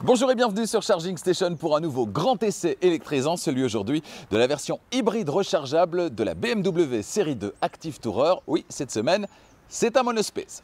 Bonjour et bienvenue sur Charging Station pour un nouveau grand essai électrisant, celui aujourd'hui de la version hybride rechargeable de la BMW série 2 Active Tourer. Oui, cette semaine, c'est un monospace.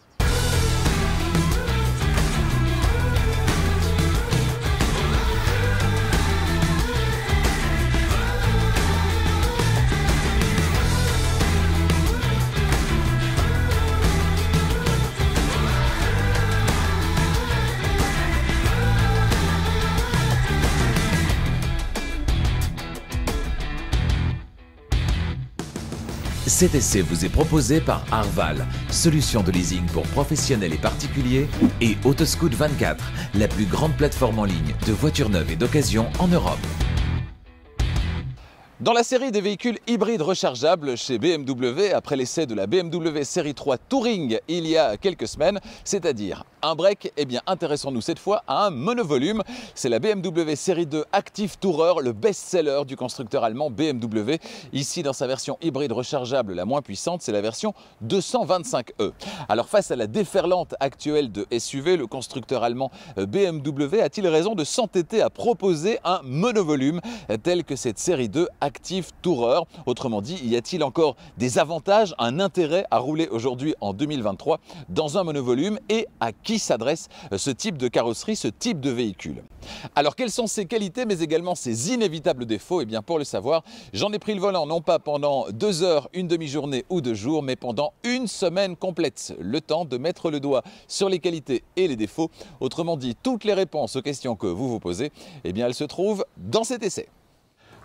Cet essai vous est proposé par Arval, solution de leasing pour professionnels et particuliers, et Autoscout24, la plus grande plateforme en ligne de voitures neuves et d'occasion en Europe. Dans la série des véhicules hybrides rechargeables chez BMW, après l'essai de la BMW série 3 Touring il y a quelques semaines, c'est-à-dire un break, eh bien intéressons-nous cette fois à un monovolume. C'est la BMW série 2 Active Tourer, le best-seller du constructeur allemand BMW. Ici, dans sa version hybride rechargeable la moins puissante, c'est la version 225e. Alors face à la déferlante actuelle de SUV, le constructeur allemand BMW a-t-il raison de s'entêter à proposer un monovolume tel que cette série 2 Active Tourer? Autrement dit, y a-t-il encore des avantages, un intérêt à rouler aujourd'hui en 2023 dans un monovolume, et à qui s'adresse ce type de carrosserie, ce type de véhicule? Alors quelles sont ses qualités mais également ses inévitables défauts? Et bien pour le savoir, j'en ai pris le volant non pas pendant 2 heures, une demi-journée ou 2 jours, mais pendant une semaine complète. Le temps de mettre le doigt sur les qualités et les défauts. Autrement dit, toutes les réponses aux questions que vous vous posez, eh bien elles se trouvent dans cet essai.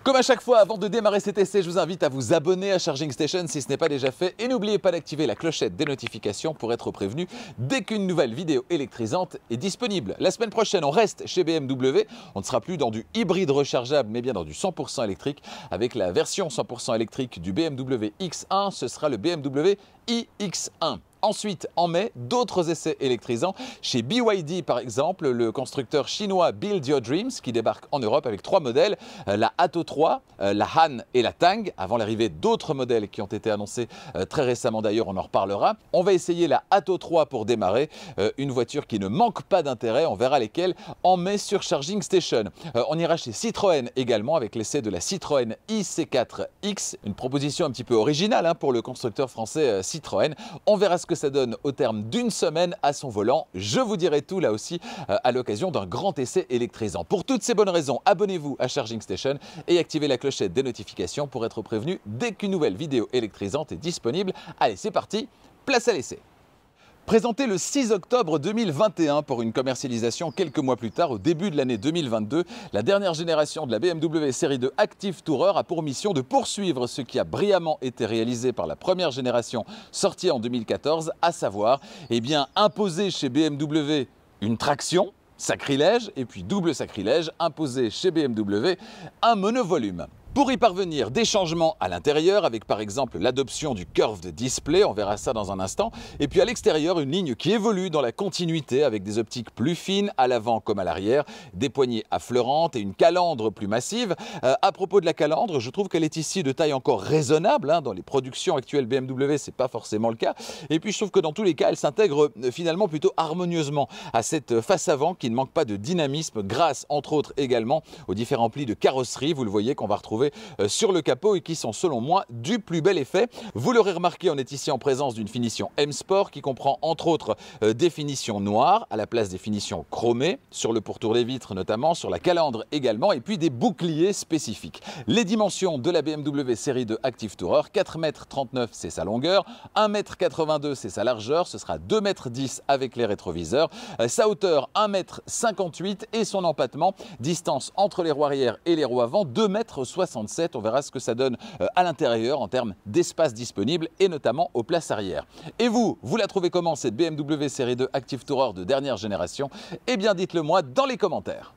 Comme à chaque fois, avant de démarrer cet essai, je vous invite à vous abonner à Charging Station si ce n'est pas déjà fait. Et n'oubliez pas d'activer la clochette des notifications pour être prévenu dès qu'une nouvelle vidéo électrisante est disponible. La semaine prochaine, on reste chez BMW. On ne sera plus dans du hybride rechargeable, mais bien dans du 100% électrique. Avec la version 100% électrique du BMW X1, ce sera le BMW iX1. Ensuite, en mai, d'autres essais électrisants chez BYD par exemple, le constructeur chinois Build Your Dreams qui débarque en Europe avec 3 modèles, la Atto 3, la Han et la Tang, avant l'arrivée d'autres modèles qui ont été annoncés très récemment d'ailleurs, on en reparlera. On va essayer la Atto 3 pour démarrer, une voiture qui ne manque pas d'intérêt, on verra lesquelles en mai sur Charging Station. On ira chez Citroën également avec l'essai de la Citroën IC4X, une proposition un petit peu originale pour le constructeur français Citroën. On verra ce que ça donne au terme d'une semaine à son volant. Je vous dirai tout là aussi à l'occasion d'un grand essai électrisant. Pour toutes ces bonnes raisons, abonnez-vous à Charging Station et activez la clochette des notifications pour être prévenu dès qu'une nouvelle vidéo électrisante est disponible. Allez, c'est parti, place à l'essai. Présenté le 6 octobre 2021 pour une commercialisation quelques mois plus tard, au début de l'année 2022, la dernière génération de la BMW série 2 Active Tourer a pour mission de poursuivre ce qui a brillamment été réalisé par la première génération sortie en 2014, à savoir imposer chez BMW une traction, sacrilège, et puis double sacrilège, imposer chez BMW un monovolume. Pour y parvenir, des changements à l'intérieur avec par exemple l'adoption du curved display, on verra ça dans un instant, et puis à l'extérieur une ligne qui évolue dans la continuité avec des optiques plus fines à l'avant comme à l'arrière, des poignées affleurantes et une calandre plus massive. À propos de la calandre, je trouve qu'elle est ici de taille encore raisonnable, dans les productions actuelles BMW c'est pas forcément le cas, et puis je trouve que dans tous les cas elle s'intègre finalement plutôt harmonieusement à cette face avant qui ne manque pas de dynamisme grâce entre autres également aux différents plis de carrosserie, vous le voyez qu'on va retrouver sur le capot et qui sont selon moi du plus bel effet. Vous l'aurez remarqué, on est ici en présence d'une finition M Sport qui comprend entre autres des finitions noires à la place des finitions chromées, sur le pourtour des vitres notamment, sur la calandre également, et puis des boucliers spécifiques. Les dimensions de la BMW série 2 Active Tourer, 4,39 m c'est sa longueur, 1,82 m c'est sa largeur, ce sera 2,10 m avec les rétroviseurs, sa hauteur 1,58 m et son empattement, distance entre les roues arrière et les roues avant, 2,67 m. On verra ce que ça donne à l'intérieur en termes d'espace disponible et notamment aux places arrière. Et vous la trouvez comment cette BMW série 2 Active Tourer de dernière génération? Eh bien dites-le moi dans les commentaires.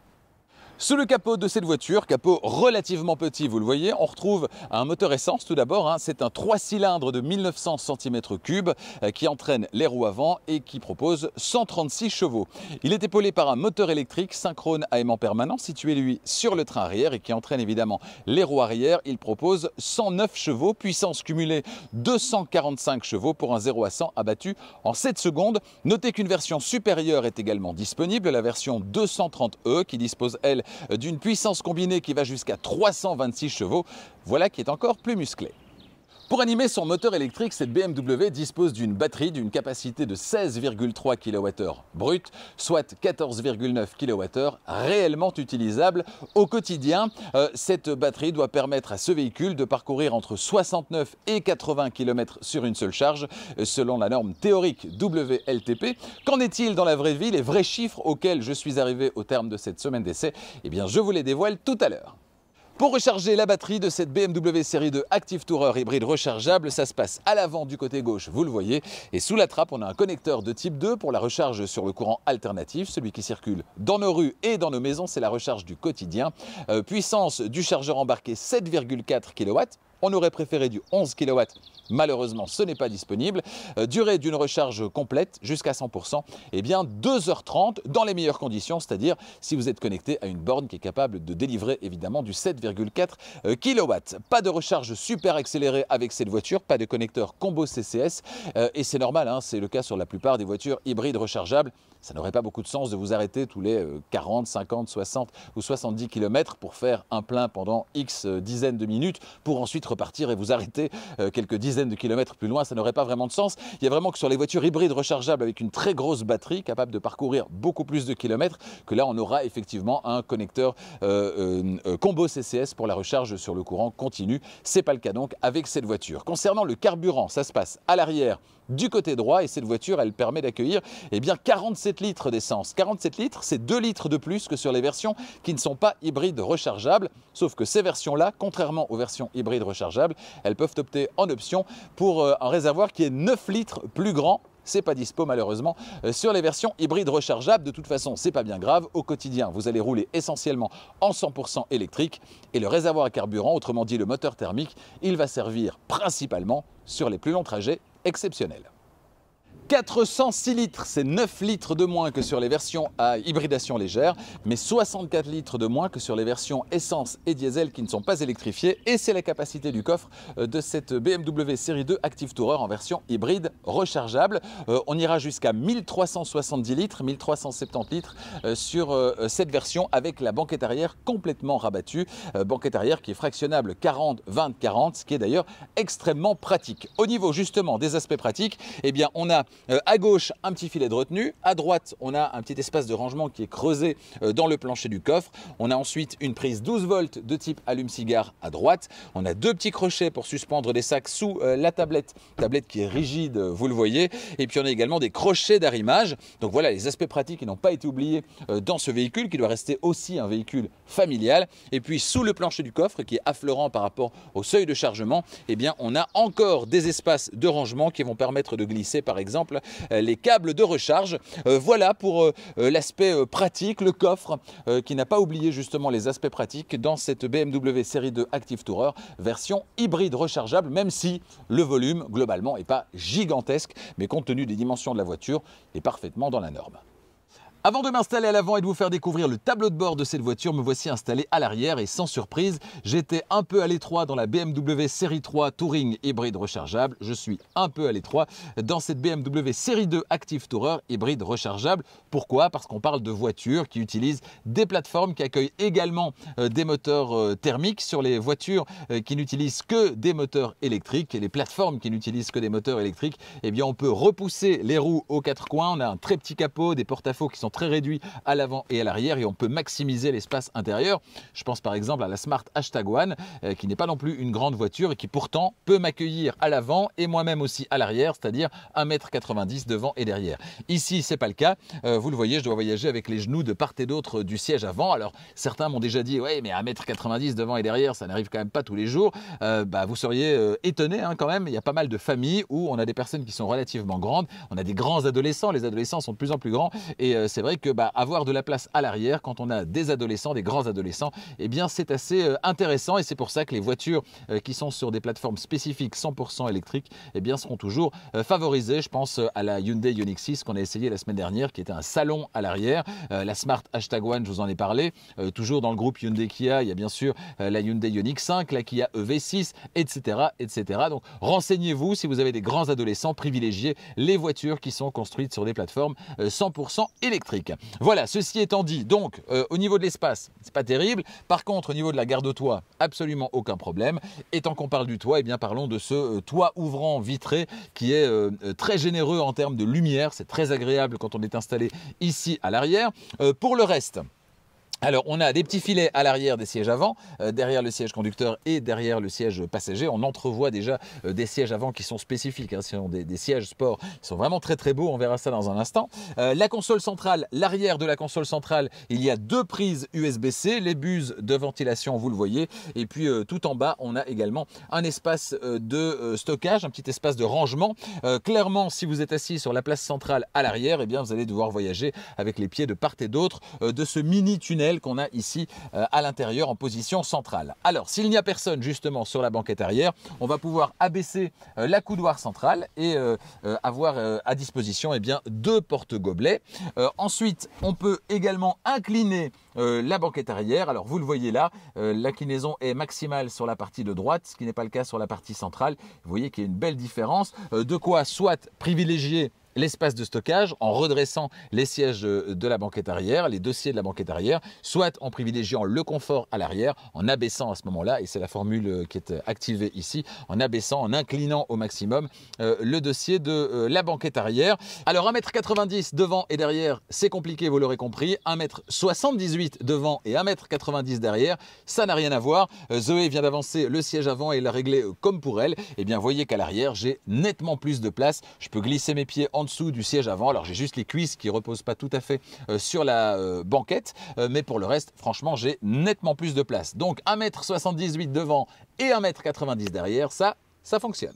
Sous le capot de cette voiture, capot relativement petit, vous le voyez, on retrouve un moteur essence tout d'abord. C'est un 3 cylindres de 1900 cm3 qui entraîne les roues avant et qui propose 136 chevaux. Il est épaulé par un moteur électrique synchrone à aimant permanent situé lui sur le train arrière et qui entraîne évidemment les roues arrière. Il propose 109 chevaux, puissance cumulée 245 chevaux pour un 0 à 100 abattu en 7 secondes. Notez qu'une version supérieure est également disponible, la version 230e qui dispose elle d'une puissance combinée qui va jusqu'à 326 chevaux, voilà qui est encore plus musclé. Pour animer son moteur électrique, cette BMW dispose d'une batterie d'une capacité de 16,3 kWh brut, soit 14,9 kWh réellement utilisable au quotidien. Cette batterie doit permettre à ce véhicule de parcourir entre 69 et 80 km sur une seule charge, selon la norme théorique WLTP. Qu'en est-il dans la vraie vie? Les vrais chiffres auxquels je suis arrivé au terme de cette semaine d'essai, eh bien je vous les dévoile tout à l'heure. Pour recharger la batterie de cette BMW série 2 Active Tourer hybride rechargeable, ça se passe à l'avant du côté gauche, vous le voyez, et sous la trappe, on a un connecteur de type 2 pour la recharge sur le courant alternatif, celui qui circule dans nos rues et dans nos maisons, c'est la recharge du quotidien. Puissance du chargeur embarqué 7,4 kW. On aurait préféré du 11 kW, malheureusement ce n'est pas disponible. Durée d'une recharge complète jusqu'à 100%, eh bien 2h30 dans les meilleures conditions, c'est-à-dire si vous êtes connecté à une borne qui est capable de délivrer évidemment du 7,4 kW. Pas de recharge super accélérée avec cette voiture, pas de connecteur combo CCS et c'est normal, c'est le cas sur la plupart des voitures hybrides rechargeables. Ça n'aurait pas beaucoup de sens de vous arrêter tous les 40, 50, 60 ou 70 km pour faire un plein pendant X dizaines de minutes pour ensuite repartir et vous arrêter quelques dizaines de kilomètres plus loin. Ça n'aurait pas vraiment de sens. Il y a vraiment que sur les voitures hybrides rechargeables avec une très grosse batterie capable de parcourir beaucoup plus de kilomètres que là on aura effectivement un connecteur combo CCS pour la recharge sur le courant continu. Ce n'est pas le cas donc avec cette voiture. Concernant le carburant, ça se passe à l'arrière du côté droit et cette voiture elle permet d'accueillir 47 litres d'essence. 47 litres, c'est 2 litres de plus que sur les versions qui ne sont pas hybrides rechargeables, sauf que ces versions-là, contrairement aux versions hybrides rechargeables, elles peuvent opter en option pour un réservoir qui est 9 litres plus grand. C'est pas dispo malheureusement sur les versions hybrides rechargeables. De toute façon, c'est pas bien grave. Au quotidien, vous allez rouler essentiellement en 100% électrique et le réservoir à carburant, autrement dit le moteur thermique, il va servir principalement sur les plus longs trajets exceptionnels. 406 litres, c'est 9 litres de moins que sur les versions à hybridation légère, mais 64 litres de moins que sur les versions essence et diesel qui ne sont pas électrifiées. Et c'est la capacité du coffre de cette BMW série 2 Active Tourer en version hybride rechargeable. On ira jusqu'à 1370 litres, 1370 litres sur cette version avec la banquette arrière complètement rabattue. Banquette arrière qui est fractionnable 40-20-40, ce qui est d'ailleurs extrêmement pratique. Au niveau justement des aspects pratiques, eh bien on a à gauche un petit filet de retenue, à droite on a un petit espace de rangement qui est creusé dans le plancher du coffre. On a ensuite une prise 12 volts de type allume-cigare à droite. On a deux petits crochets pour suspendre des sacs sous la tablette qui est rigide, vous le voyez. Et puis on a également des crochets d'arrimage. Donc voilà les aspects pratiques qui n'ont pas été oubliés dans ce véhicule qui doit rester aussi un véhicule familial. Et puis sous le plancher du coffre qui est affleurant par rapport au seuil de chargement, eh bien on a encore des espaces de rangement qui vont permettre de glisser par exemple les câbles de recharge. Voilà pour l'aspect pratique, le coffre qui n'a pas oublié justement les aspects pratiques dans cette BMW série 2 Active Tourer version hybride rechargeable, même si le volume globalement n'est pas gigantesque, mais compte tenu des dimensions de la voiture, est parfaitement dans la norme. Avant de m'installer à l'avant et de vous faire découvrir le tableau de bord de cette voiture, me voici installé à l'arrière et sans surprise, j'étais un peu à l'étroit dans la BMW série 3 Touring hybride rechargeable. Je suis un peu à l'étroit dans cette BMW série 2 Active Tourer hybride rechargeable. Pourquoi? Parce qu'on parle de voitures qui utilisent des plateformes qui accueillent également des moteurs thermiques. Sur les voitures qui n'utilisent que des moteurs électriques et les plateformes qui n'utilisent que des moteurs électriques, eh bien on peut repousser les roues aux quatre coins. On a un très petit capot, des porte-à-faux qui sont très réduit à l'avant et à l'arrière et on peut maximiser l'espace intérieur. Je pense par exemple à la Smart #1 qui n'est pas non plus une grande voiture et qui pourtant peut m'accueillir à l'avant et moi-même aussi à l'arrière, c'est-à-dire 1,90 m devant et derrière. Ici, c'est pas le cas. Vous le voyez, je dois voyager avec les genoux de part et d'autre du siège avant. Alors certains m'ont déjà dit, ouais, mais 1,90 m devant et derrière, ça n'arrive quand même pas tous les jours. Vous seriez étonné quand même. Il y a pas mal de familles où on a des personnes qui sont relativement grandes. On a des grands adolescents. Les adolescents sont de plus en plus grands et c'est vrai que avoir de la place à l'arrière quand on a des adolescents, des grands adolescents, eh bien c'est assez intéressant, et c'est pour ça que les voitures qui sont sur des plateformes spécifiques 100% électriques, eh bien seront toujours favorisées. Je pense à la Hyundai Ioniq 6 qu'on a essayé la semaine dernière, qui était un salon à l'arrière, la Smart #1, je vous en ai parlé, toujours dans le groupe Hyundai Kia, il y a bien sûr la Hyundai Ioniq 5, la Kia EV6, etc. etc. Donc renseignez-vous si vous avez des grands adolescents, privilégiez les voitures qui sont construites sur des plateformes 100% électriques. Voilà, ceci étant dit, donc au niveau de l'espace, c'est pas terrible. Par contre, au niveau de la garde-toit, absolument aucun problème. Et tant qu'on parle du toit, eh bien parlons de ce toit ouvrant vitré qui est très généreux en termes de lumière. C'est très agréable quand on est installé ici à l'arrière. Pour le reste, alors, on a des petits filets à l'arrière des sièges avant, derrière le siège conducteur et derrière le siège passager. On entrevoit déjà des sièges avant qui sont spécifiques, hein, ce sont des sièges sport. Ils sont vraiment très très beaux, on verra ça dans un instant. La console centrale, l'arrière de la console centrale, il y a deux prises USB-C, les buses de ventilation, vous le voyez. Et puis tout en bas, on a également un espace de stockage, un petit espace de rangement. Clairement, si vous êtes assis sur la place centrale à l'arrière, eh bien vous allez devoir voyager avec les pieds de part et d'autre de ce mini tunnel qu'on a ici à l'intérieur en position centrale. Alors, s'il n'y a personne justement sur la banquette arrière, on va pouvoir abaisser la coudoir centrale et avoir à disposition eh bien, deux porte-gobelets. Ensuite, on peut également incliner la banquette arrière. Alors, vous le voyez là, l'inclinaison est maximale sur la partie de droite, ce qui n'est pas le cas sur la partie centrale. Vous voyez qu'il y a une belle différence. De quoi soit privilégier l'espace de stockage en redressant les sièges de la banquette arrière, les dossiers de la banquette arrière, soit en privilégiant le confort à l'arrière, en abaissant à ce moment-là, et c'est la formule qui est activée ici, en abaissant, en inclinant au maximum le dossier de la banquette arrière. Alors 1,90 m devant et derrière, c'est compliqué, vous l'aurez compris. 1,78 m devant et 1,90 m derrière, ça n'a rien à voir. Zoé vient d'avancer le siège avant et l'a réglé comme pour elle. Et bien, voyez qu'à l'arrière, j'ai nettement plus de place. Je peux glisser mes pieds en dessous du siège avant. Alors j'ai juste les cuisses qui ne reposent pas tout à fait sur la banquette, mais pour le reste, franchement, j'ai nettement plus de place. Donc 1,78 m devant et 1,90 m derrière, ça fonctionne.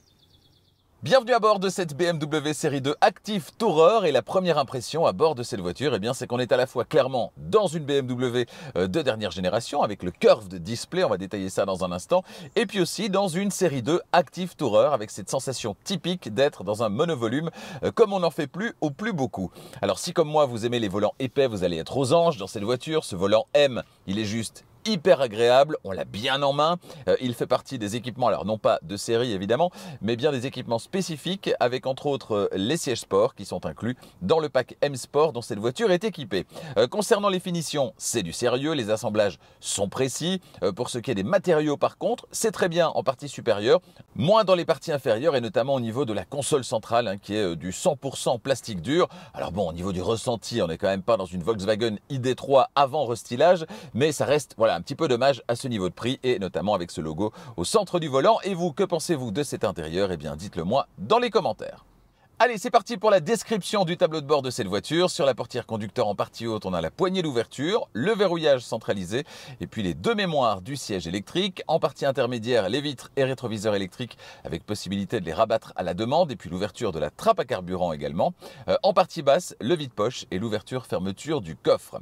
Bienvenue à bord de cette BMW série 2 Active Tourer, et la première impression à bord de cette voiture, eh bien, c'est qu'on est à la fois clairement dans une BMW de dernière génération avec le curved display, on va détailler ça dans un instant, et puis aussi dans une série 2 Active Tourer avec cette sensation typique d'être dans un monovolume comme on n'en fait plus ou plus beaucoup. Alors si comme moi vous aimez les volants épais, vous allez être aux anges dans cette voiture. Ce volant M, il est juste hyper agréable, on l'a bien en main, il fait partie des équipements, alors non pas de série évidemment, mais bien des équipements spécifiques avec entre autres les sièges sport qui sont inclus dans le pack M Sport dont cette voiture est équipée. Concernant les finitions, c'est du sérieux, les assemblages sont précis. Pour ce qui est des matériaux par contre, c'est très bien en partie supérieure, moins dans les parties inférieures et notamment au niveau de la console centrale hein, qui est du 100% plastique dur. Alors bon, au niveau du ressenti, on n'est quand même pas dans une Volkswagen ID3 avant restylage, mais ça reste voilà un petit peu dommage à ce niveau de prix et notamment avec ce logo au centre du volant. Et vous, que pensez-vous de cet intérieur? Eh bien, dites-le moi dans les commentaires. Allez, c'est parti pour la description du tableau de bord de cette voiture. Sur la portière conducteur en partie haute, on a la poignée d'ouverture, le verrouillage centralisé et puis les deux mémoires du siège électrique. En partie intermédiaire, les vitres et rétroviseurs électriques avec possibilité de les rabattre à la demande et puis l'ouverture de la trappe à carburant également. En partie basse, le vide-poche et l'ouverture-fermeture du coffre.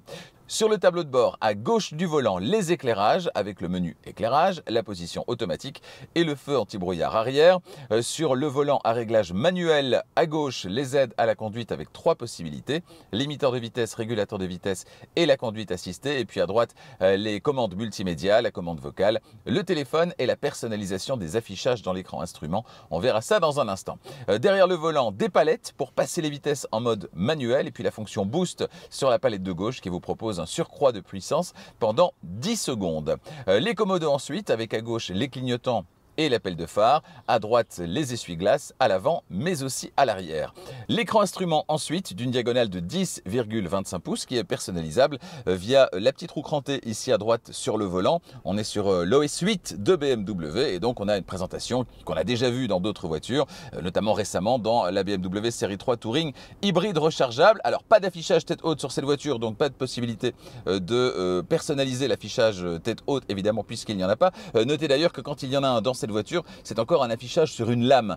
Sur le tableau de bord, à gauche du volant, les éclairages avec le menu éclairage, la position automatique et le feu anti-brouillard arrière. Sur le volant à réglage manuel, à gauche, les aides à la conduite avec trois possibilités. Limiteur de vitesse, régulateur de vitesse et la conduite assistée. Et puis à droite, les commandes multimédia, la commande vocale, le téléphone et la personnalisation des affichages dans l'écran instrument. On verra ça dans un instant. Derrière le volant, des palettes pour passer les vitesses en mode manuel et puis la fonction boost sur la palette de gauche qui vous propose un surcroît de puissance pendant 10 secondes. Les commodos ensuite avec à gauche les clignotants et l'appel de phare, à droite les essuie-glaces, à l'avant mais aussi à l'arrière. L'écran instrument ensuite d'une diagonale de 10,25 pouces qui est personnalisable via la petite roue crantée ici à droite sur le volant. On est sur l'OS 8 de BMW et donc on a une présentation qu'on a déjà vue dans d'autres voitures, notamment récemment dans la BMW série 3 Touring hybride rechargeable. Alors pas d'affichage tête haute sur cette voiture, donc pas de possibilité de personnaliser l'affichage tête haute évidemment puisqu'il n'y en a pas. Notez d'ailleurs que quand il y en a un dans cette cette voiture, c'est encore un affichage sur une lame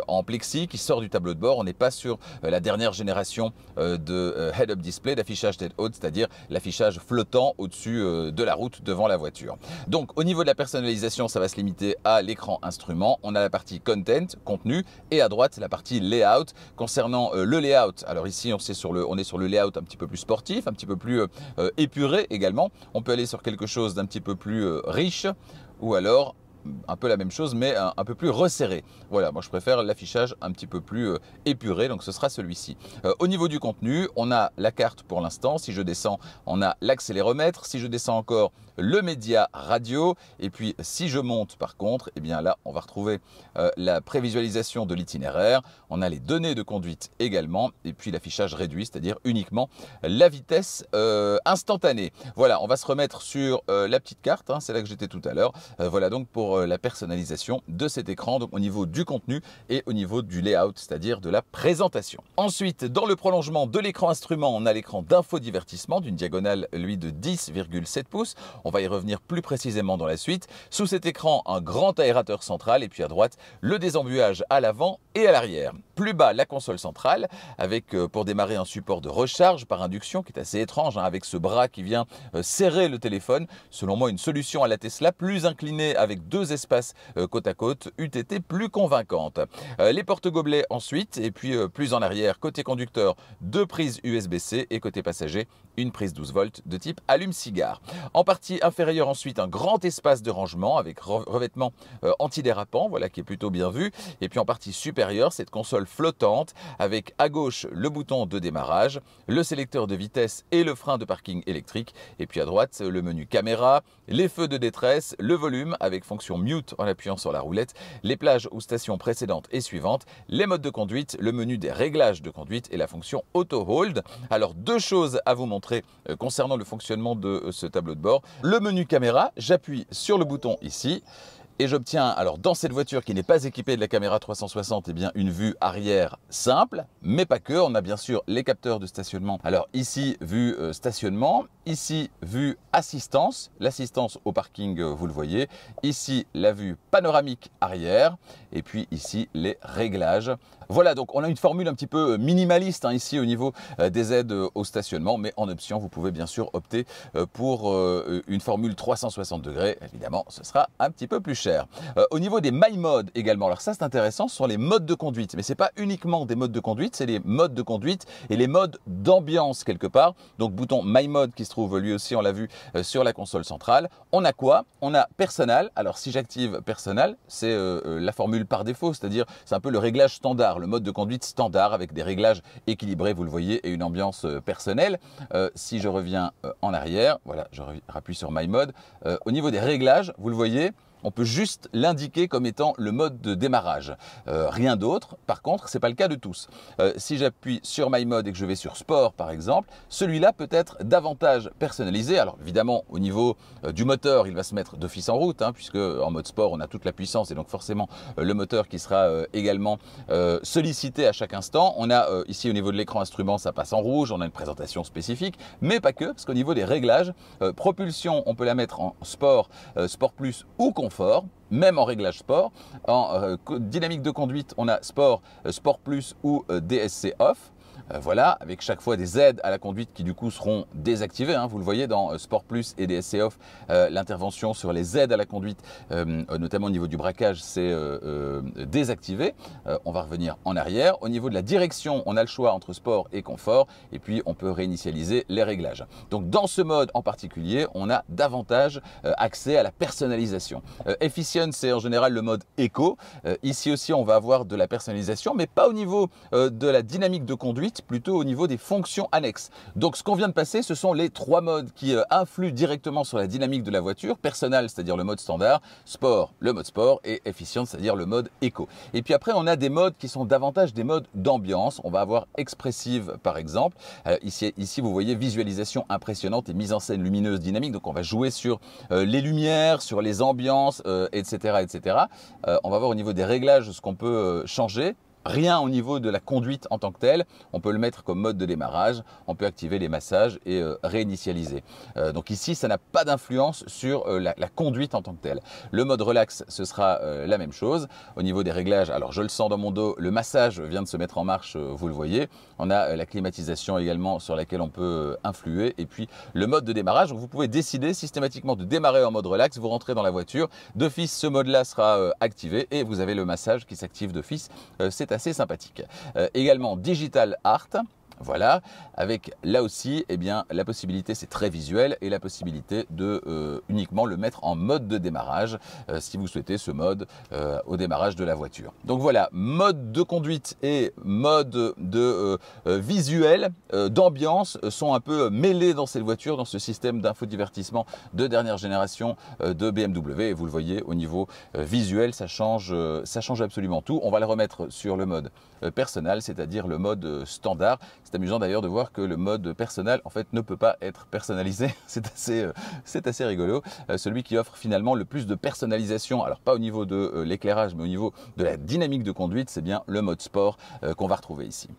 en plexi qui sort du tableau de bord. On n'est pas sur la dernière génération de head-up display, d'affichage tête haute, c'est-à-dire l'affichage flottant au-dessus de la route devant la voiture. Donc au niveau de la personnalisation, ça va se limiter à l'écran instrument. On a la partie content, contenu, et à droite la partie layout. Concernant le layout, alors ici on est sur le layout un petit peu plus sportif, un petit peu plus épuré également. On peut aller sur quelque chose d'un petit peu plus riche, ou alors un peu la même chose mais un peu plus resserré. Voilà, moi je préfère l'affichage un petit peu plus épuré, donc ce sera celui-ci. Au niveau du contenu, on a la carte pour l'instant. Si je descends, on a l'accéléromètre. Si je descends encore, le média radio. Et puis si je monte par contre, eh bien là on va retrouver la prévisualisation de l'itinéraire. On a les données de conduite également, et puis l'affichage réduit, c'est-à-dire uniquement la vitesse instantanée. Voilà, on va se remettre sur la petite carte, hein, c'est là que j'étais tout à l'heure. Voilà donc pour la personnalisation de cet écran, donc au niveau du contenu et au niveau du layout, c'est-à-dire de la présentation. Ensuite, dans le prolongement de l'écran instrument, on a l'écran d'infodivertissement d'une diagonale, lui, de 10,7 pouces. On va y revenir plus précisément dans la suite. Sous cet écran, un grand aérateur central, et puis à droite, le désembuage à l'avant et à l'arrière. Plus bas, la console centrale, avec pour démarrer un support de recharge par induction qui est assez étrange, hein, avec ce bras qui vient serrer le téléphone. Selon moi, une solution à la Tesla, plus inclinée avec deux espaces côte à côte, eût été plus convaincante. Les porte-gobelets ensuite, et puis plus en arrière, côté conducteur, deux prises USB-C, et côté passager, une prise 12 volts de type allume-cigare. En partie inférieure ensuite, un grand espace de rangement avec revêtement antidérapant, voilà, qui est plutôt bien vu. Et puis en partie supérieure, cette console flottante avec à gauche le bouton de démarrage, le sélecteur de vitesse et le frein de parking électrique. Et puis à droite, le menu caméra, les feux de détresse, le volume avec fonction mute en appuyant sur la roulette, les plages ou stations précédentes et suivantes, les modes de conduite, le menu des réglages de conduite et la fonction auto hold. Alors deux choses à vous montrer concernant le fonctionnement de ce tableau de bord. Le menu caméra, j'appuie sur le bouton ici et j'obtiens, alors dans cette voiture qui n'est pas équipée de la caméra 360, eh bien une vue arrière simple, mais pas que. On a bien sûr les capteurs de stationnement. Alors ici, vue stationnement, ici, vue assistance, l'assistance au parking, vous le voyez. Ici, la vue panoramique arrière, et puis ici, les réglages. Voilà, donc on a une formule un petit peu minimaliste, hein, ici au niveau des aides au stationnement, mais en option, vous pouvez bien sûr opter pour une formule 360 degrés. Évidemment, ce sera un petit peu plus cher. Au niveau des My Modes également, alors ça c'est intéressant, ce sont les modes de conduite, mais ce n'est pas uniquement des modes de conduite, c'est les modes de conduite et les modes d'ambiance quelque part. Donc bouton My Mode qui se trouve lui aussi, on l'a vu, sur la console centrale. On a quoi? On a Personal. Alors si j'active Personal, c'est la formule par défaut, c'est-à-dire c'est un peu le réglage standard, le mode de conduite standard avec des réglages équilibrés, vous le voyez, et une ambiance personnelle. Si je reviens en arrière, voilà, je rappuie sur My Mode. Au niveau des réglages, vous le voyez, on peut juste l'indiquer comme étant le mode de démarrage. Rien d'autre. Par contre, ce n'est pas le cas de tous. Si j'appuie sur My Mode et que je vais sur Sport, par exemple, celui-là peut être davantage personnalisé. Alors évidemment, au niveau du moteur, il va se mettre d'office en route, hein, puisque en mode sport, on a toute la puissance et donc forcément le moteur qui sera également sollicité à chaque instant. On a ici au niveau de l'écran instrument, ça passe en rouge, on a une présentation spécifique, mais pas que, parce qu'au niveau des réglages, propulsion, on peut la mettre en sport, sport plus ou confort. Même en réglage sport. En dynamique de conduite, on a sport, sport plus ou DSC off. Voilà, avec chaque fois des aides à la conduite qui du coup seront désactivées. Hein, vous le voyez dans Sport Plus et DSC Off, l'intervention sur les aides à la conduite, notamment au niveau du braquage, c'est désactivé. On va revenir en arrière. Au niveau de la direction, on a le choix entre sport et confort. Et puis, on peut réinitialiser les réglages. Donc, dans ce mode en particulier, on a davantage accès à la personnalisation. Efficient, c'est en général le mode éco. Ici aussi, on va avoir de la personnalisation, mais pas au niveau de la dynamique de conduite, plutôt au niveau des fonctions annexes. Donc ce qu'on vient de passer, ce sont les trois modes qui influent directement sur la dynamique de la voiture. Personal, c'est-à-dire le mode standard, sport, le mode sport, et efficient, c'est-à-dire le mode éco. Et puis après, on a des modes qui sont davantage des modes d'ambiance. On va avoir expressive, par exemple. Ici, vous voyez visualisation impressionnante et mise en scène lumineuse dynamique. Donc on va jouer sur les lumières, sur les ambiances, etc., etc. On va voir au niveau des réglages ce qu'on peut changer. rien au niveau de la conduite en tant que telle. On peut le mettre comme mode de démarrage, on peut activer les massages et réinitialiser. Donc ici, ça n'a pas d'influence sur la conduite en tant que telle. Le mode relax, ce sera la même chose. Au niveau des réglages, alors je le sens dans mon dos, le massage vient de se mettre en marche, vous le voyez. On a la climatisation également sur laquelle on peut influer. Et puis le mode de démarrage, donc vous pouvez décider systématiquement de démarrer en mode relax. Vous rentrez dans la voiture, d'office ce mode-là sera activé et vous avez le massage qui s'active d'office. C'est assez sympathique. Également Digital Art. Voilà, avec là aussi, eh bien, la possibilité, c'est très visuel, et la possibilité de uniquement le mettre en mode de démarrage, si vous souhaitez ce mode au démarrage de la voiture. Donc voilà, mode de conduite et mode de visuel, d'ambiance sont un peu mêlés dans cette voiture, dans ce système d'infodivertissement de dernière génération de BMW. Et vous le voyez, au niveau visuel, ça change absolument tout. On va le remettre sur le mode personnel, c'est-à-dire le mode standard. C'est amusant d'ailleurs de voir que le mode personnel en fait ne peut pas être personnalisé. C'est assez rigolo. Celui qui offre finalement le plus de personnalisation, alors pas au niveau de l'éclairage, mais au niveau de la dynamique de conduite, c'est bien le mode sport qu'on va retrouver ici.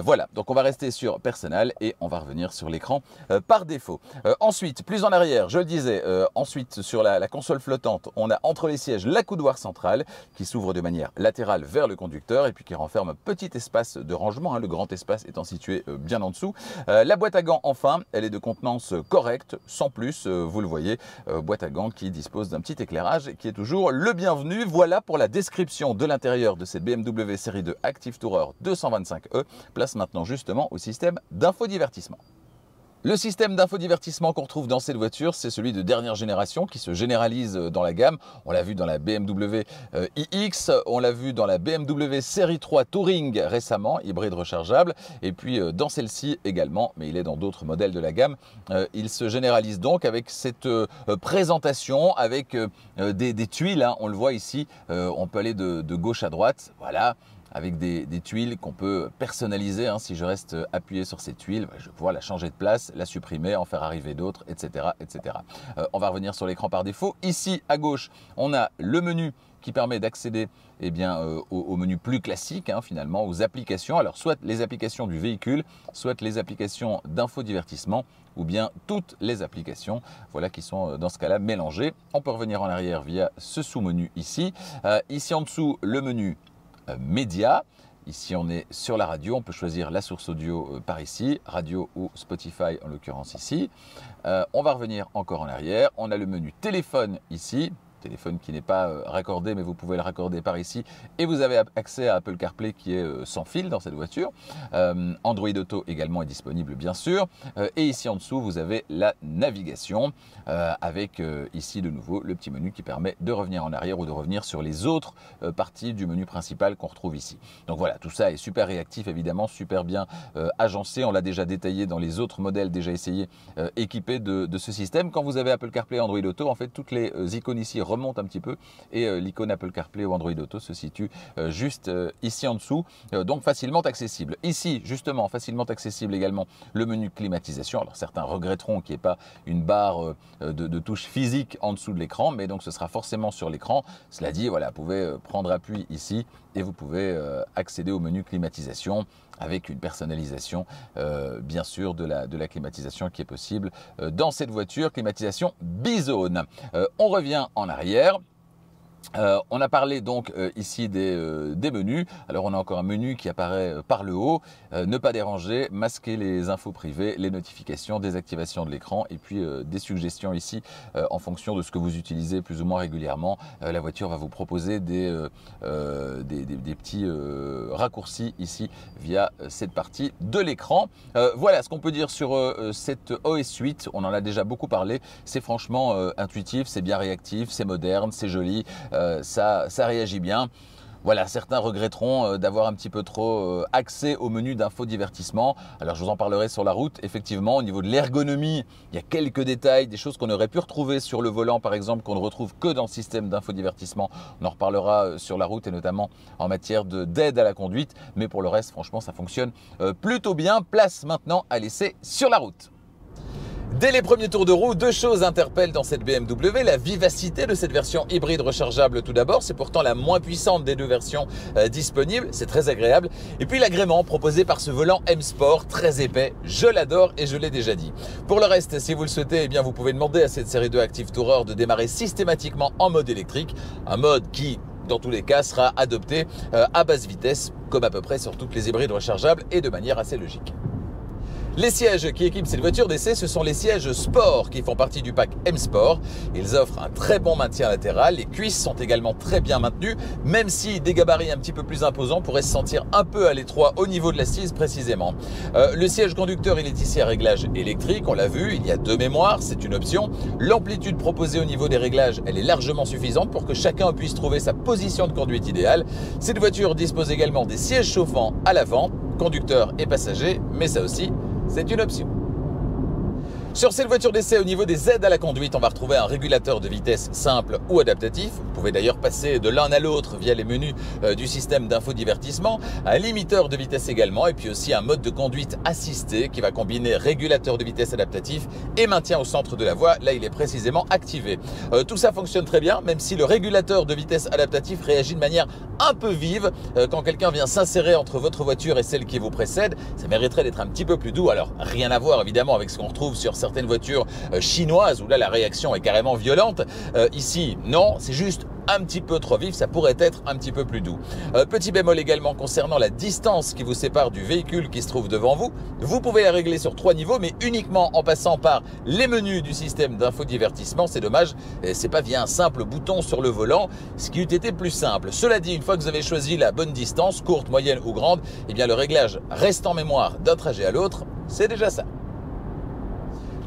Voilà, donc on va rester sur personnel et on va revenir sur l'écran par défaut. Ensuite, plus en arrière, je le disais, ensuite sur la console flottante, on a entre les sièges l'accoudoir central qui s'ouvre de manière latérale vers le conducteur et puis qui renferme un petit espace de rangement, le grand espace étant situé bien en dessous. La boîte à gants, enfin, elle est de contenance correcte, sans plus, vous le voyez, boîte à gants qui dispose d'un petit éclairage qui est toujours le bienvenu. Voilà pour la description de l'intérieur de cette BMW série 2 Active Tourer 225e. Place maintenant justement au système d'infodivertissement. Le système d'infodivertissement qu'on retrouve dans cette voiture, c'est celui de dernière génération qui se généralise dans la gamme. On l'a vu dans la BMW iX, on l'a vu dans la BMW série 3 Touring récemment, hybride rechargeable, et puis dans celle-ci également, mais il est dans d'autres modèles de la gamme. Il se généralise donc avec cette présentation, avec des tuiles, hein, on le voit ici, on peut aller de gauche à droite, voilà. Avec des tuiles qu'on peut personnaliser. Hein. Si je reste appuyé sur ces tuiles, je vais pouvoir la changer de place, la supprimer, en faire arriver d'autres, etc. etc. On va revenir sur l'écran par défaut. Ici, à gauche, on a le menu qui permet d'accéder eh bien, au menu plus classique, hein, finalement, aux applications. Alors, soit les applications du véhicule, soit les applications d'infodivertissement, ou bien toutes les applications, voilà, qui sont dans ce cas-là mélangées. On peut revenir en arrière via ce sous-menu ici. Ici en dessous, le menu médias. Ici, on est sur la radio. On peut choisir la source audio par ici, radio ou Spotify en l'occurrence ici. On va revenir encore en arrière. On a le menu téléphone ici. Téléphone qui n'est pas raccordé, mais vous pouvez le raccorder par ici. Et vous avez accès à Apple CarPlay qui est sans fil dans cette voiture. Android Auto également est disponible, bien sûr. Et ici en dessous, vous avez la navigation avec ici de nouveau le petit menu qui permet de revenir en arrière ou de revenir sur les autres parties du menu principal qu'on retrouve ici. Donc voilà, tout ça est super réactif, évidemment, super bien agencé. On l'a déjà détaillé dans les autres modèles déjà essayés équipés de ce système. Quand vous avez Apple CarPlay et Android Auto, en fait, toutes les icônes ici remonte un petit peu et l'icône Apple CarPlay ou Android Auto se situe juste ici en dessous, donc facilement accessible. Ici, justement, facilement accessible également le menu climatisation. Alors certains regretteront qu'il n'y ait pas une barre de touche physique en dessous de l'écran, mais donc ce sera forcément sur l'écran. Cela dit, voilà, vous pouvez prendre appui ici et vous pouvez accéder au menu climatisation avec une personnalisation bien sûr de la climatisation qui est possible dans cette voiture, climatisation bizone. On revient en arrière. On a parlé donc ici des menus. Alors on a encore un menu qui apparaît par le haut, ne pas déranger, masquer les infos privées, les notifications, désactivation de l'écran et puis des suggestions ici en fonction de ce que vous utilisez plus ou moins régulièrement. La voiture va vous proposer des petits raccourcis ici via cette partie de l'écran. Voilà ce qu'on peut dire sur cette OS 8. On en a déjà beaucoup parlé. C'est franchement intuitif, c'est bien réactif, c'est moderne, c'est joli. Ça réagit bien. Voilà, certains regretteront d'avoir un petit peu trop accès au menu d'infodivertissement. Alors, je vous en parlerai sur la route. Effectivement, au niveau de l'ergonomie, il y a quelques détails, des choses qu'on aurait pu retrouver sur le volant, par exemple, qu'on ne retrouve que dans le système d'infodivertissement. On en reparlera sur la route et notamment en matière d'aide à la conduite. Mais pour le reste, franchement, ça fonctionne plutôt bien. Place maintenant à l'essai sur la route. Dès les premiers tours de roue, deux choses interpellent dans cette BMW. La vivacité de cette version hybride rechargeable tout d'abord, c'est pourtant la moins puissante des deux versions disponibles, c'est très agréable. Et puis l'agrément proposé par ce volant M Sport, très épais, je l'adore et je l'ai déjà dit. Pour le reste, si vous le souhaitez, eh bien vous pouvez demander à cette série 2 Active Tourer de démarrer systématiquement en mode électrique, un mode qui, dans tous les cas, sera adopté à basse vitesse, comme à peu près sur toutes les hybrides rechargeables et de manière assez logique. Les sièges qui équipent cette voiture d'essai, ce sont les sièges sport qui font partie du pack M Sport. Ils offrent un très bon maintien latéral. Les cuisses sont également très bien maintenues, même si des gabarits un petit peu plus imposants pourraient se sentir un peu à l'étroit au niveau de l'assise précisément. Le siège conducteur, il est ici à réglage électrique, on l'a vu, il y a deux mémoires, c'est une option. L'amplitude proposée au niveau des réglages, elle est largement suffisante pour que chacun puisse trouver sa position de conduite idéale. Cette voiture dispose également des sièges chauffants à l'avant, conducteur et passager, mais ça aussi, c'est une option. Sur cette voiture d'essai, au niveau des aides à la conduite, on va retrouver un régulateur de vitesse simple ou adaptatif. Vous pouvez d'ailleurs passer de l'un à l'autre via les menus du système d'infodivertissement, un limiteur de vitesse également, et puis aussi un mode de conduite assisté qui va combiner régulateur de vitesse adaptatif et maintien au centre de la voie. Là, il est précisément activé. Tout ça fonctionne très bien, même si le régulateur de vitesse adaptatif réagit de manière un peu vive quand quelqu'un vient s'insérer entre votre voiture et celle qui vous précède. Ça mériterait d'être un petit peu plus doux. Alors, rien à voir évidemment avec ce qu'on retrouve sur certaines voitures chinoises où là la réaction est carrément violente. Ici, non, c'est juste un petit peu trop vif, ça pourrait être un petit peu plus doux. Petit bémol également concernant la distance qui vous sépare du véhicule qui se trouve devant vous. Vous pouvez la régler sur 3 niveaux, mais uniquement en passant par les menus du système d'infodivertissement. C'est dommage, c'est pas via un simple bouton sur le volant, ce qui eût été plus simple. Cela dit, une fois que vous avez choisi la bonne distance, courte, moyenne ou grande, eh bien le réglage reste en mémoire d'un trajet à l'autre, c'est déjà ça.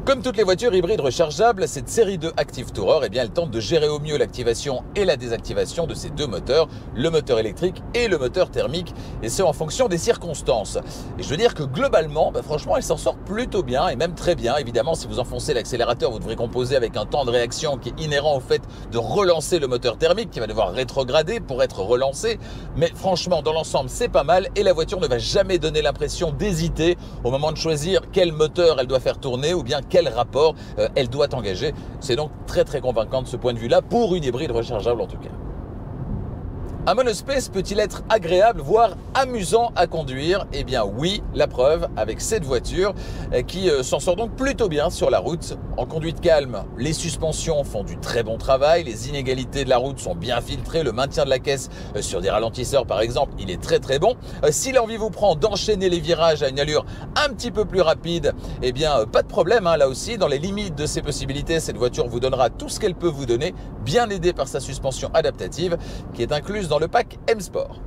Comme toutes les voitures hybrides rechargeables, cette série 2 Active Tourer, eh bien, elle tente de gérer au mieux l'activation et la désactivation de ces deux moteurs, le moteur électrique et le moteur thermique, et ce en fonction des circonstances. Et je veux dire que globalement, franchement, elle s'en sort plutôt bien, et même très bien. Évidemment, si vous enfoncez l'accélérateur, vous devrez composer avec un temps de réaction qui est inhérent au fait de relancer le moteur thermique, qui va devoir rétrograder pour être relancé. Mais franchement, dans l'ensemble, c'est pas mal, et la voiture ne va jamais donner l'impression d'hésiter au moment de choisir quel moteur elle doit faire tourner, ou bien quel rapport elle doit engager. C'est donc très convaincant de ce point de vue-là pour une hybride rechargeable en tout cas. Un monospace peut-il être agréable, voire amusant à conduire? Eh bien oui, la preuve avec cette voiture qui s'en sort donc plutôt bien sur la route. En conduite calme, les suspensions font du très bon travail, les inégalités de la route sont bien filtrées, le maintien de la caisse sur des ralentisseurs par exemple, il est très bon. Si l'envie vous prend d'enchaîner les virages à une allure un petit peu plus rapide, eh bien pas de problème, hein, là aussi, dans les limites de ses possibilités, cette voiture vous donnera tout ce qu'elle peut vous donner, bien aidée par sa suspension adaptative qui est incluse dans le pack M Sport.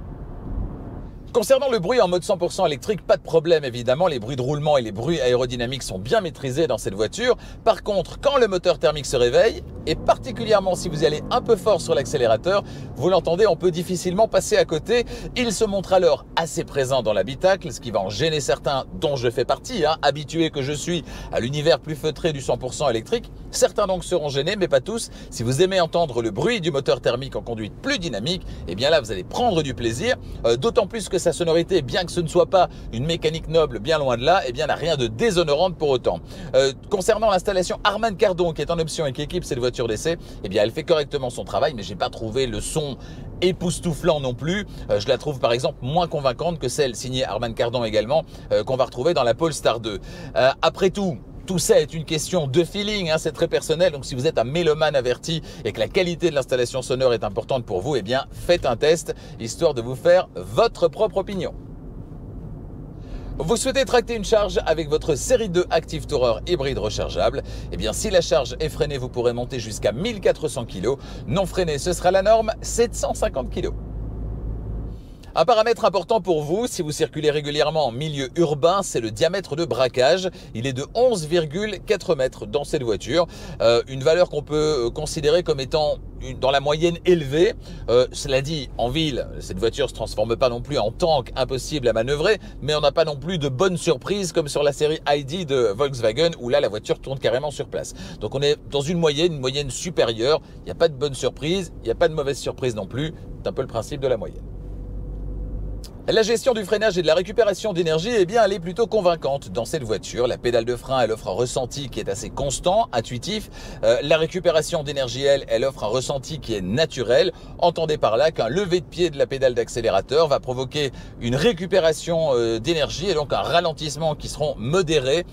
Concernant le bruit en mode 100% électrique, pas de problème évidemment, les bruits de roulement et les bruits aérodynamiques sont bien maîtrisés dans cette voiture. Par contre, quand le moteur thermique se réveille, et particulièrement si vous y allez un peu fort sur l'accélérateur, vous l'entendez, on peut difficilement passer à côté. Il se montre alors assez présent dans l'habitacle, ce qui va en gêner certains, dont je fais partie, habitué que je suis à l'univers plus feutré du 100% électrique. Certains donc seront gênés, mais pas tous. Si vous aimez entendre le bruit du moteur thermique en conduite plus dynamique, eh bien là vous allez prendre du plaisir, d'autant plus que sa sonorité, bien que ce ne soit pas une mécanique noble, bien loin de là, eh bien n'a rien de déshonorante pour autant. Concernant l'installation Harman Kardon qui est en option et qui équipe cette voiture d'essai, eh bien elle fait correctement son travail, mais j'ai pas trouvé le son époustouflant non plus. Je la trouve par exemple moins convaincante que celle signée Harman Kardon également qu'on va retrouver dans la Polestar 2. Après tout ça est une question de feeling, c'est très personnel. Donc si vous êtes un mélomane averti et que la qualité de l'installation sonore est importante pour vous, eh bien faites un test histoire de vous faire votre propre opinion. Vous souhaitez tracter une charge avec votre série 2 Active Tourer hybride rechargeable? Eh bien, si la charge est freinée, vous pourrez monter jusqu'à 1400 kg. Non freinée, ce sera la norme, 750 kg. Un paramètre important pour vous, si vous circulez régulièrement en milieu urbain, c'est le diamètre de braquage. Il est de 11,4 mètres dans cette voiture. Une valeur qu'on peut considérer comme étant dans la moyenne élevée. Cela dit, en ville, cette voiture ne se transforme pas non plus en tank impossible à manœuvrer, mais on n'a pas non plus de bonnes surprises comme sur la série ID de Volkswagen où là la voiture tourne carrément sur place. Donc on est dans une moyenne supérieure. Il n'y a pas de bonne surprise, il n'y a pas de mauvaise surprise non plus. C'est un peu le principe de la moyenne. La gestion du freinage et de la récupération d'énergie, eh bien, elle est plutôt convaincante dans cette voiture. La pédale de frein, elle offre un ressenti qui est assez constant, intuitif. La récupération d'énergie, elle offre un ressenti qui est naturel. Entendez par là qu'un lever de pied de la pédale d'accélérateur va provoquer une récupération d'énergie et donc un ralentissement qui seront modérés,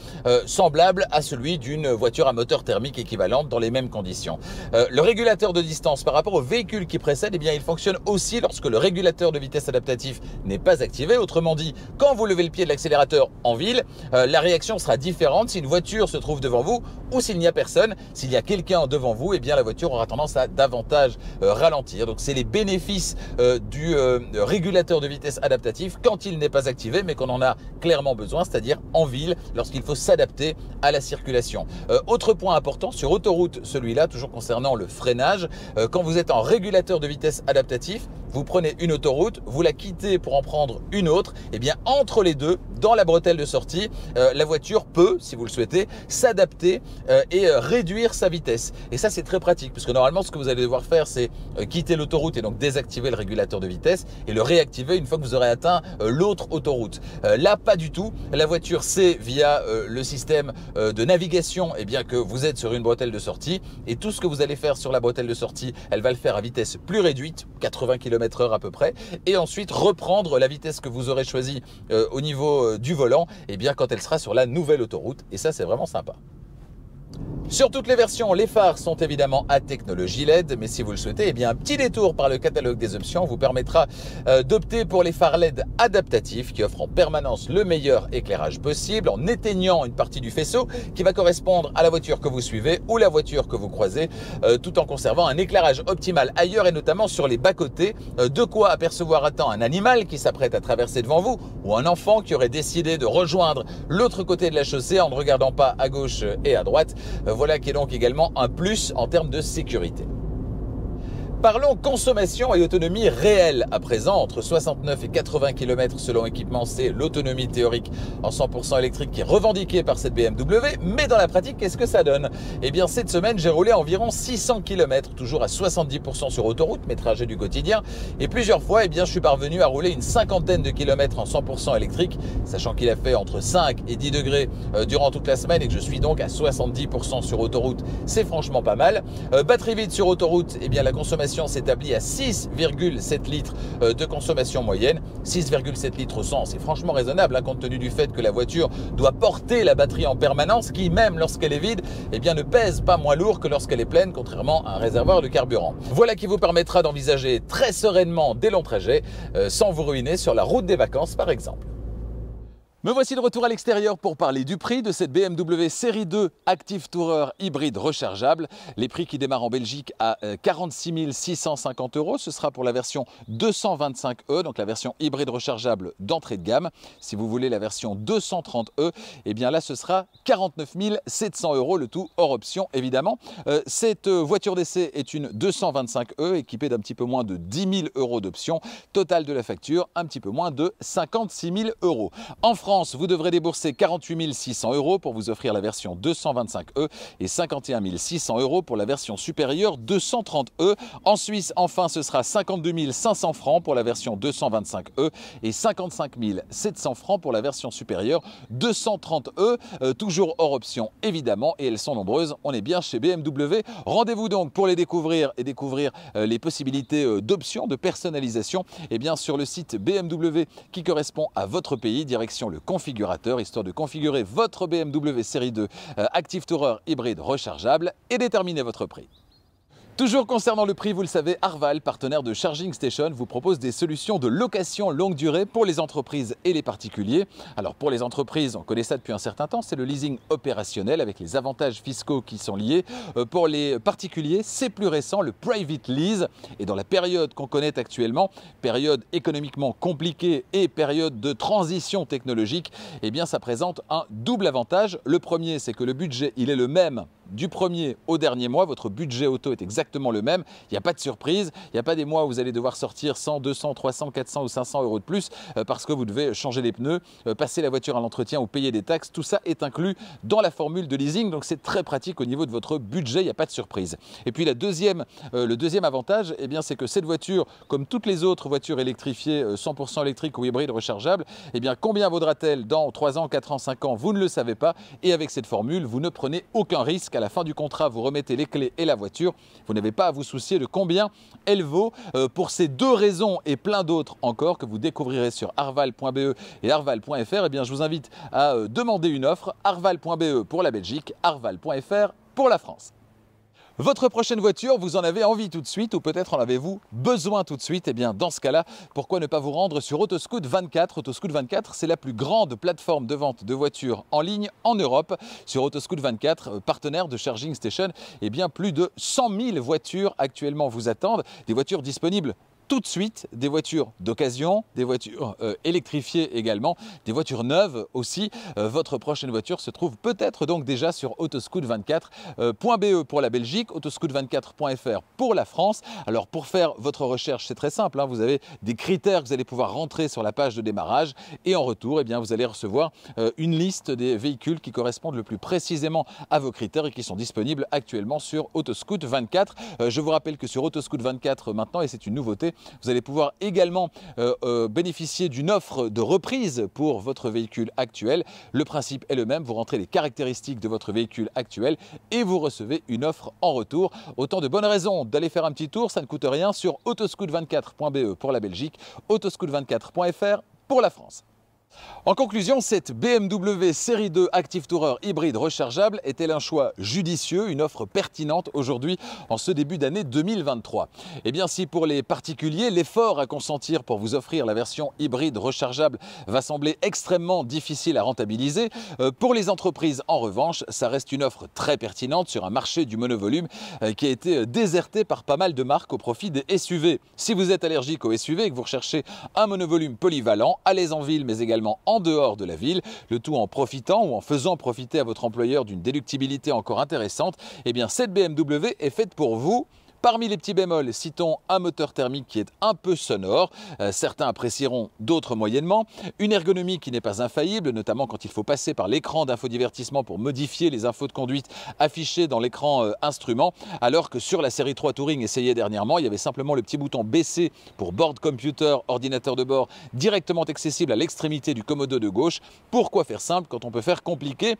semblable à celui d'une voiture à moteur thermique équivalente dans les mêmes conditions. Le régulateur de distance par rapport au véhicule qui précède, eh bien, il fonctionne aussi lorsque le régulateur de vitesse adaptatif n'est pas activé. Autrement dit, quand vous levez le pied de l'accélérateur en ville, la réaction sera différente si une voiture se trouve devant vous ou s'il n'y a personne. S'il y a quelqu'un devant vous, eh bien la voiture aura tendance à davantage ralentir. Donc c'est les bénéfices du régulateur de vitesse adaptatif quand il n'est pas activé, mais qu'on en a clairement besoin, c'est-à-dire en ville, lorsqu'il faut s'adapter à la circulation. Autre point important, sur autoroute, celui-là, toujours concernant le freinage, quand vous êtes en régulateur de vitesse adaptatif, vous prenez une autoroute, vous la quittez pour en prendre une autre, et bien entre les deux, dans la bretelle de sortie, la voiture peut, si vous le souhaitez, s'adapter et réduire sa vitesse. Et ça, c'est très pratique, puisque normalement, ce que vous allez devoir faire, c'est quitter l'autoroute et donc désactiver le régulateur de vitesse et le réactiver une fois que vous aurez atteint l'autre autoroute. Là, pas du tout. La voiture sait via le système de navigation, eh bien, que vous êtes sur une bretelle de sortie, et tout ce que vous allez faire sur la bretelle de sortie, elle va le faire à vitesse plus réduite, 80 km/h à peu près, et ensuite reprendre la vitesse que vous aurez choisie au niveau du volant, eh bien, quand elle sera sur la nouvelle autoroute, et ça, c'est vraiment sympa. Sur toutes les versions, les phares sont évidemment à technologie LED, mais si vous le souhaitez, eh bien un petit détour par le catalogue des options vous permettra d'opter pour les phares LED adaptatifs qui offrent en permanence le meilleur éclairage possible en éteignant une partie du faisceau qui va correspondre à la voiture que vous suivez ou la voiture que vous croisez, tout en conservant un éclairage optimal ailleurs et notamment sur les bas-côtés, de quoi apercevoir à temps un animal qui s'apprête à traverser devant vous ou un enfant qui aurait décidé de rejoindre l'autre côté de la chaussée en ne regardant pas à gauche et à droite. Voilà qui est donc également un plus en termes de sécurité. Parlons consommation et autonomie réelle à présent, entre 69 et 80 km selon équipement, c'est l'autonomie théorique en 100% électrique qui est revendiquée par cette BMW, mais dans la pratique, qu'est-ce que ça donne? Eh bien cette semaine, j'ai roulé environ 600 km, toujours à 70% sur autoroute, mes trajets du quotidien, et plusieurs fois, eh bien, je suis parvenu à rouler une cinquantaine de kilomètres en 100% électrique, sachant qu'il a fait entre 5 et 10 degrés durant toute la semaine et que je suis donc à 70% sur autoroute, c'est franchement pas mal. Batterie vide sur autoroute, eh bien la consommation s'établit à 6,7 litres de consommation moyenne. 6,7 litres au 100, c'est franchement raisonnable hein, compte tenu du fait que la voiture doit porter la batterie en permanence qui, même lorsqu'elle est vide, eh bien, ne pèse pas moins lourd que lorsqu'elle est pleine, contrairement à un réservoir de carburant. Voilà qui vous permettra d'envisager très sereinement des longs trajets sans vous ruiner sur la route des vacances par exemple. Me voici de retour à l'extérieur pour parler du prix de cette BMW série 2 Active Tourer hybride rechargeable. Les prix qui démarrent en Belgique à 46 650 €. Ce sera pour la version 225e, donc la version hybride rechargeable d'entrée de gamme. Si vous voulez la version 230e, eh bien là ce sera 49 700 €, le tout hors option évidemment. Cette voiture d'essai est une 225e équipée d'un petit peu moins de 10 000 € d'options. Total de la facture, un petit peu moins de 56 000 €. En France, vous devrez débourser 48 600 € pour vous offrir la version 225e et 51 600 € pour la version supérieure 230e. En Suisse, enfin, ce sera 52 500 francs pour la version 225e et 55 700 francs pour la version supérieure 230e, toujours hors option évidemment, et elles sont nombreuses, on est bien chez BMW. Rendez-vous donc pour les découvrir et découvrir les possibilités d'options, de personnalisation, et bien sur le site BMW qui correspond à votre pays, direction le configurateur, histoire de configurer votre BMW série 2 Active Tourer hybride rechargeable et déterminer votre prix. Toujours concernant le prix, vous le savez, Arval, partenaire de Charging Station, vous propose des solutions de location longue durée pour les entreprises et les particuliers. Alors pour les entreprises, on connaît ça depuis un certain temps, c'est le leasing opérationnel avec les avantages fiscaux qui sont liés. Pour les particuliers, c'est plus récent, le private lease. Et dans la période qu'on connaît actuellement, période économiquement compliquée et période de transition technologique, eh bien ça présente un double avantage. Le premier, c'est que le budget, il est le même du premier au dernier mois. Votre budget auto est exactement le même. Il n'y a pas de surprise. Il n'y a pas des mois où vous allez devoir sortir 100, 200, 300, 400 ou 500 euros de plus parce que vous devez changer les pneus, passer la voiture à l'entretien ou payer des taxes. Tout ça est inclus dans la formule de leasing. Donc c'est très pratique au niveau de votre budget. Il n'y a pas de surprise. Et puis le deuxième avantage, eh bien, c'est que cette voiture, comme toutes les autres voitures électrifiées 100% électriques ou hybrides rechargeables, eh bien, combien vaudra-t-elle dans 3 ans, 4 ans, 5 ans? Vous ne le savez pas. Et avec cette formule, vous ne prenez aucun risque. À la fin du contrat, vous remettez les clés et la voiture. Vous n'avez pas à vous soucier de combien elle vaut. Pour ces deux raisons et plein d'autres encore que vous découvrirez sur arval.be et arval.fr, eh bien, je vous invite à demander une offre. Arval.be pour la Belgique, arval.fr pour la France. Votre prochaine voiture, vous en avez envie tout de suite ou peut-être en avez-vous besoin tout de suite? Eh bien, dans ce cas-là, pourquoi ne pas vous rendre sur Autoscout 24? Autoscout 24, c'est la plus grande plateforme de vente de voitures en ligne en Europe. Sur Autoscout 24, partenaire de Charging Station, eh bien, plus de 100 000 voitures actuellement vous attendent. Des voitures disponibles tout de suite, des voitures d'occasion, des voitures électrifiées également, des voitures neuves aussi. Votre prochaine voiture se trouve peut-être donc déjà sur autoscout24.be pour la Belgique, autoscout24.fr pour la France. Alors pour faire votre recherche, c'est très simple, hein, vous avez des critères que vous allez pouvoir rentrer sur la page de démarrage et en retour, eh bien, vous allez recevoir une liste des véhicules qui correspondent le plus précisément à vos critères et qui sont disponibles actuellement sur Autoscout 24. Je vous rappelle que sur Autoscout 24 maintenant, et c'est une nouveauté, vous allez pouvoir également bénéficier d'une offre de reprise pour votre véhicule actuel. Le principe est le même, vous rentrez les caractéristiques de votre véhicule actuel et vous recevez une offre en retour. Autant de bonnes raisons d'aller faire un petit tour, ça ne coûte rien sur autoscout24.be pour la Belgique, autoscout24.fr pour la France. En conclusion, cette BMW Série 2 Active Tourer hybride rechargeable est-elle un choix judicieux, une offre pertinente aujourd'hui en ce début d'année 2023? Eh bien, si pour les particuliers, l'effort à consentir pour vous offrir la version hybride rechargeable va sembler extrêmement difficile à rentabiliser, pour les entreprises, en revanche, ça reste une offre très pertinente sur un marché du monovolume qui a été déserté par pas mal de marques au profit des SUV. Si vous êtes allergique aux SUV et que vous recherchez un monovolume polyvalent, à l'aise en ville mais également en dehors de la ville, le tout en profitant ou en faisant profiter à votre employeur d'une déductibilité encore intéressante, eh bien cette BMW est faite pour vous. Parmi les petits bémols, citons un moteur thermique qui est un peu sonore, certains apprécieront, d'autres moyennement, une ergonomie qui n'est pas infaillible, notamment quand il faut passer par l'écran d'infodivertissement pour modifier les infos de conduite affichées dans l'écran instrument, alors que sur la série 3 Touring essayée dernièrement, il y avait simplement le petit bouton baissé pour board computer, ordinateur de bord, directement accessible à l'extrémité du commodo de gauche. Pourquoi faire simple quand on peut faire compliqué?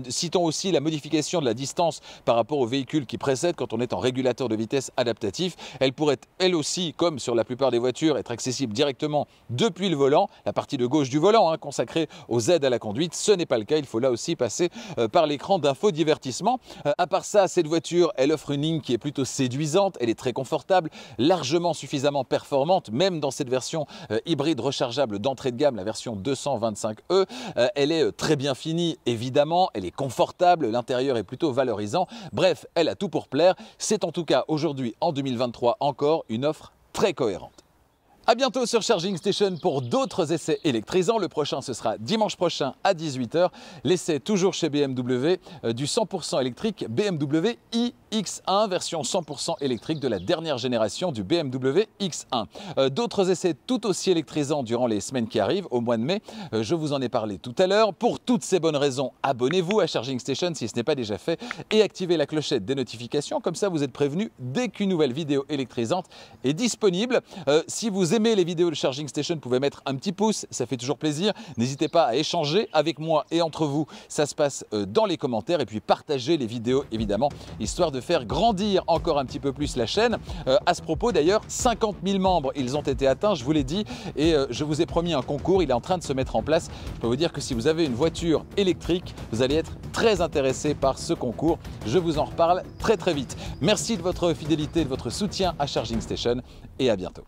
Citons aussi la modification de la distance par rapport au véhicule qui précède quand on est en régulateur de vitesse adaptatif. Elle pourrait elle aussi, comme sur la plupart des voitures, être accessible directement depuis le volant, la partie de gauche du volant consacrée aux aides à la conduite. Ce n'est pas le cas, il faut là aussi passer par l'écran d'infodivertissement. À part ça, cette voiture, elle offre une ligne qui est plutôt séduisante, elle est très confortable, largement suffisamment performante, même dans cette version hybride rechargeable d'entrée de gamme, la version 225e. Elle est très bien finie, évidemment, elle est confortable, l'intérieur est plutôt valorisant. Bref, elle a tout pour plaire. C'est en tout cas aujourd'hui, en 2023, encore une offre très cohérente. A bientôt sur Charging Station pour d'autres essais électrisants. Le prochain, ce sera dimanche prochain à 18 h. L'essai toujours chez BMW du 100% électrique BMW iX1, version 100% électrique de la dernière génération du BMW X1. D'autres essais tout aussi électrisants durant les semaines qui arrivent, au mois de mai. Je vous en ai parlé tout à l'heure. Pour toutes ces bonnes raisons, abonnez-vous à Charging Station si ce n'est pas déjà fait et activez la clochette des notifications. Comme ça, vous êtes prévenus dès qu'une nouvelle vidéo électrisante est disponible. Si vous aimez les vidéos de Charging Station, vous pouvez mettre un petit pouce, ça fait toujours plaisir. N'hésitez pas à échanger avec moi et entre vous, ça se passe dans les commentaires, et puis partagez les vidéos évidemment, histoire de faire grandir encore un petit peu plus la chaîne. À ce propos d'ailleurs, 50 000 membres, ils ont été atteints, je vous l'ai dit, et je vous ai promis un concours, il est en train de se mettre en place. Je peux vous dire que si vous avez une voiture électrique, vous allez être très intéressé par ce concours. Je vous en reparle très vite. Merci de votre fidélité, de votre soutien à Charging Station, et à bientôt.